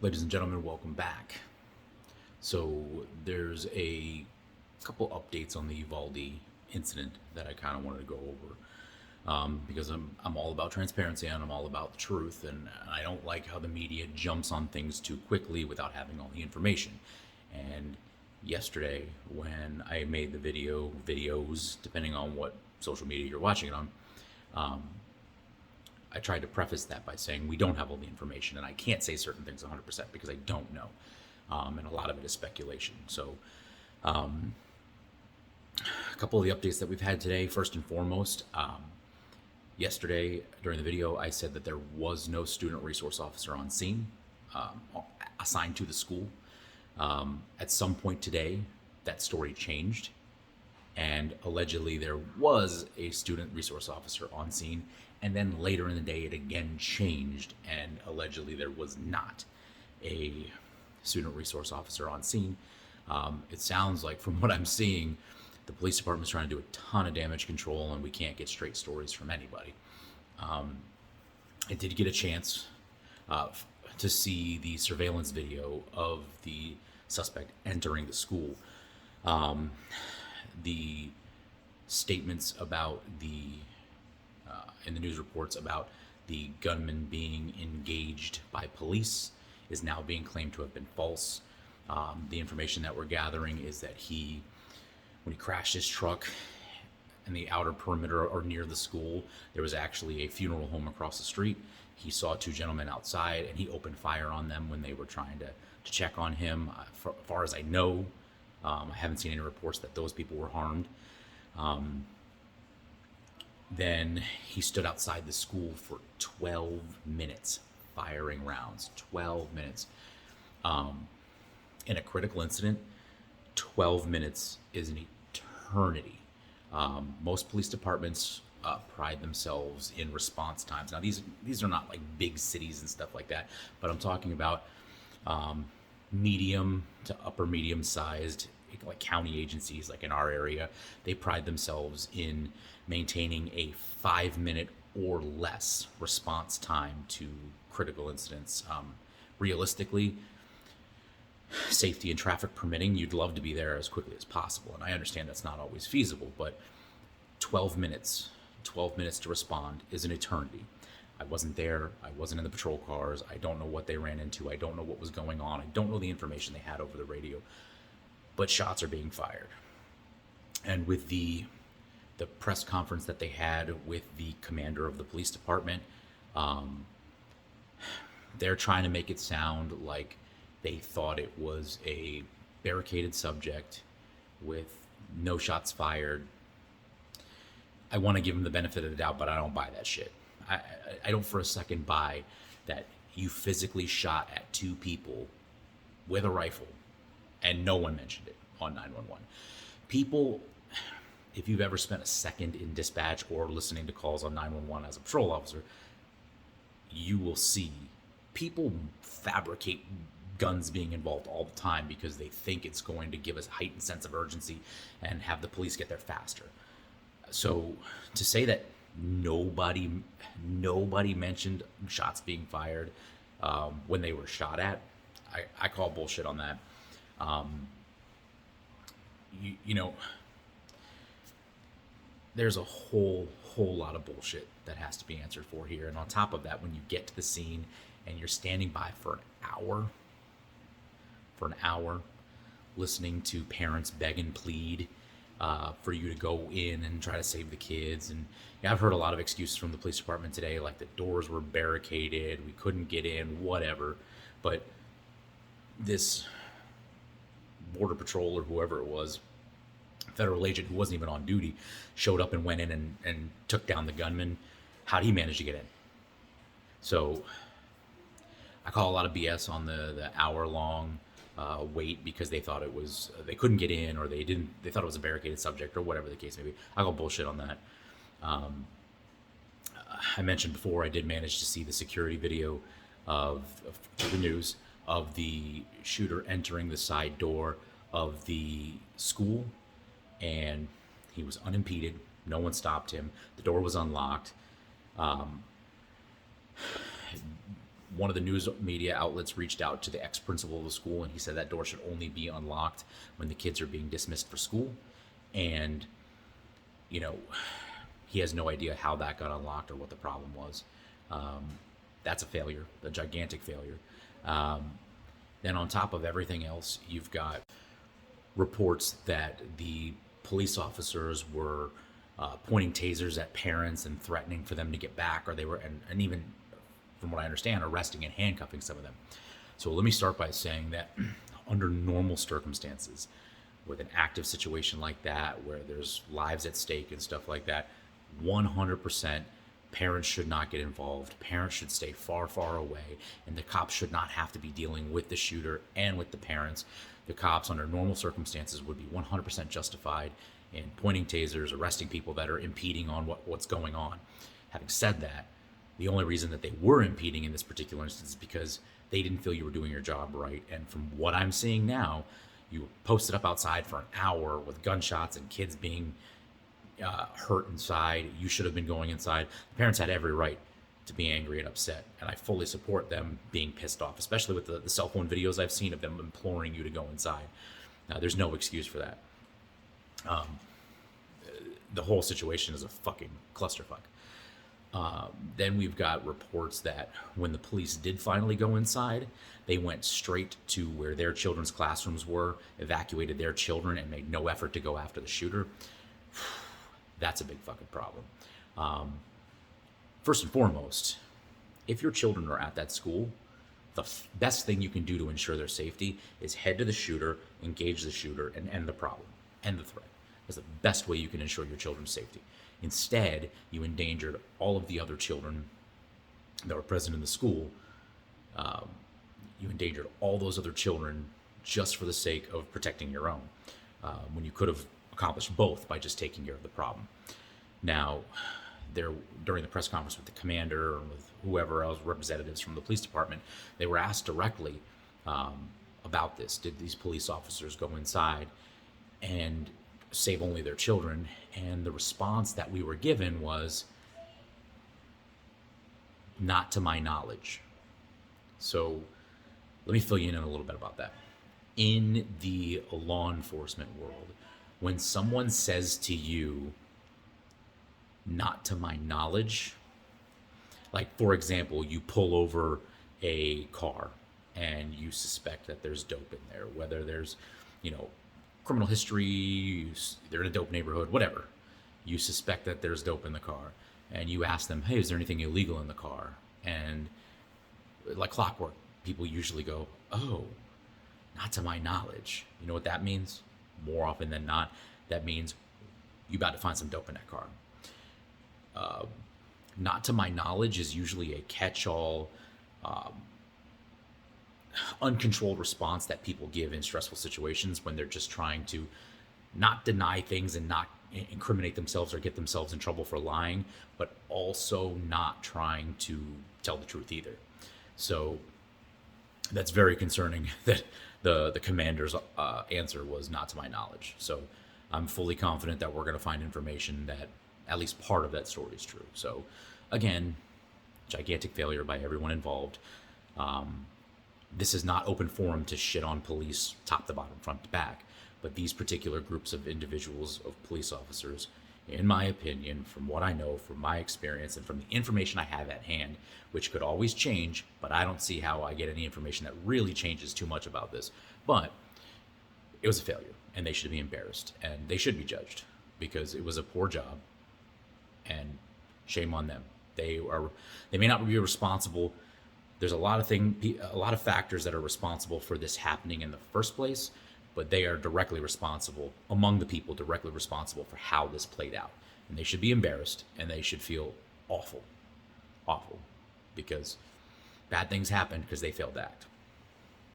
Ladies and gentlemen, welcome back. So, there's a couple updates on the Uvalde incident that I kind of wanted to go over because I'm all about transparency and I'm all about the truth, and I don't like how the media jumps on things too quickly without having all the information. And yesterday, when I made the videos, depending on what social media you're watching it on, I tried to preface that by saying we don't have all the information, and I can't say certain things 100% because I don't know, and a lot of it is speculation. So, a couple of the updates that we've had today. First and foremost, yesterday during the video, I said that there was no student resource officer on scene assigned to the school. At some point today, that story changed, and allegedly there was a student resource officer on scene, and then later in the day it again changed, and allegedly there was not a student resource officer on scene. It sounds like, from what I'm seeing, the police department's trying to do a ton of damage control, and we can't get straight stories from anybody. I did get a chance uh, to see the surveillance video of the suspect entering the school. The statements about in the news reports about the gunman being engaged by police is now being claimed to have been false. The information that we're gathering is that when he crashed his truck in the outer perimeter or near the school, there was actually a funeral home across the street. He saw two gentlemen outside and he opened fire on them when they were trying to check on him. As far as I know, I haven't seen any reports that those people were harmed. Then he stood outside the school for 12 minutes firing rounds. 12 minutes. In a critical incident, 12 minutes is an eternity. Most police departments pride themselves in response times. Now, these are not like big cities and stuff like that, but I'm talking about medium to upper medium sized, like county agencies, like in our area. They pride themselves in maintaining a 5 minute or less response time to critical incidents. Realistically, safety and traffic permitting, you'd love to be there as quickly as possible. And I understand that's not always feasible, but 12 minutes, 12 minutes to respond is an eternity. I wasn't there. I wasn't in the patrol cars. I don't know what they ran into. I don't know what was going on. I don't know the information they had over the radio. But shots are being fired. And with the press conference that they had with the commander of the police department, they're trying to make it sound like they thought it was a barricaded subject with no shots fired. I want to give them the benefit of the doubt, but I don't buy that shit. I don't for a second buy that you physically shot at two people with a rifle and no one mentioned it on 911. People, if you've ever spent a second in dispatch or listening to calls on 911 as a patrol officer, you will see people fabricate guns being involved all the time because they think it's going to give us a heightened sense of urgency and have the police get there faster. So to say that nobody mentioned shots being fired when they were shot at, I call bullshit on that. You know, there's a whole lot of bullshit that has to be answered for here. And on top of that, when you get to the scene and you're standing by for an hour, listening to parents beg and plead for you to go in and try to save the kids. And yeah, I've heard a lot of excuses from the police department today, like the doors were barricaded, we couldn't get in, whatever. But this border patrol or whoever it was, federal agent who wasn't even on duty, showed up and went in and took down the gunman. How'd he manage to get in? So I call a lot of BS on the hour long wait because they thought it was they couldn't get in, or they thought it was a barricaded subject, or whatever the case may be. I call bullshit on that. I mentioned before I did manage to see the security video of the news of the shooter entering the side door of the school, and he was unimpeded. No one stopped him. The door was unlocked. one of the news media outlets reached out to the ex-principal of the school, and he said that door should only be unlocked when the kids are being dismissed for school. And, you know, he has no idea how that got unlocked or what the problem was. That's a failure, a gigantic failure. Then on top of everything else, you've got reports that the police officers were pointing tasers at parents and threatening for them to get back, or they were, and even from what I understand, arresting and handcuffing some of them. So let me start by saying that under normal circumstances, with an active situation like that, where there's lives at stake and stuff like that, 100% parents should not get involved. Parents should stay far, far away, and the cops should not have to be dealing with the shooter and with the parents. The cops, under normal circumstances, would be 100% justified in pointing tasers, arresting people that are impeding on what's going on. Having said that, the only reason that they were impeding in this particular instance is because they didn't feel you were doing your job right. And from what I'm seeing now, you were posted up outside for an hour with gunshots and kids being hurt inside. You should have been going inside. The parents had every right to be angry and upset, and I fully support them being pissed off, especially with the cell phone videos I've seen of them imploring you to go inside. There's no excuse for that. The whole situation is a fucking clusterfuck. Then we've got reports that when the police did finally go inside, they went straight to where their children's classrooms were, evacuated their children, and made no effort to go after the shooter. That's a big fucking problem. First and foremost, if your children are at that school, the best thing you can do to ensure their safety is head to the shooter, engage the shooter, and end the problem, end the threat. That's the best way you can ensure your children's safety. Instead, you endangered all of the other children that were present in the school. You endangered all those other children just for the sake of protecting your own, when you could have accomplished both by just taking care of the problem. Now, during the press conference with the commander and with whoever else, representatives from the police department, they were asked directly about this. Did these police officers go inside and save only their children? And the response that we were given was, not to my knowledge. So let me fill you in a little bit about that. In the law enforcement world, when someone says to you, not to my knowledge, like, for example, you pull over a car and you suspect that there's dope in there, whether there's, criminal history, they're in a dope neighborhood, whatever. You suspect that there's dope in the car, and you ask them, hey, is there anything illegal in the car? And like clockwork, people usually go, oh, not to my knowledge. You know what that means? More often than not, that means you about to find some dope in that car. Not to my knowledge is usually a catch-all, uncontrolled response that people give in stressful situations when they're just trying to not deny things and not incriminate themselves or get themselves in trouble for lying, but also not trying to tell the truth either. So that's very concerning that the commander's answer was not to my knowledge. So I'm fully confident that we're going to find information that at least part of that story is true. So again, gigantic failure by everyone involved. This is not open forum to shit on police top to bottom, front to back. But these particular groups of individuals, of police officers, in my opinion, from what I know, from my experience, and from the information I have at hand, which could always change, but I don't see how I get any information that really changes too much about this. But it was a failure, and they should be embarrassed, and they should be judged, because it was a poor job, and shame on them. They may not be responsible. There's a lot of factors that are responsible for this happening in the first place, but they are directly responsible, among the people directly responsible for how this played out. And they should be embarrassed, and they should feel awful, because bad things happen because they failed to act.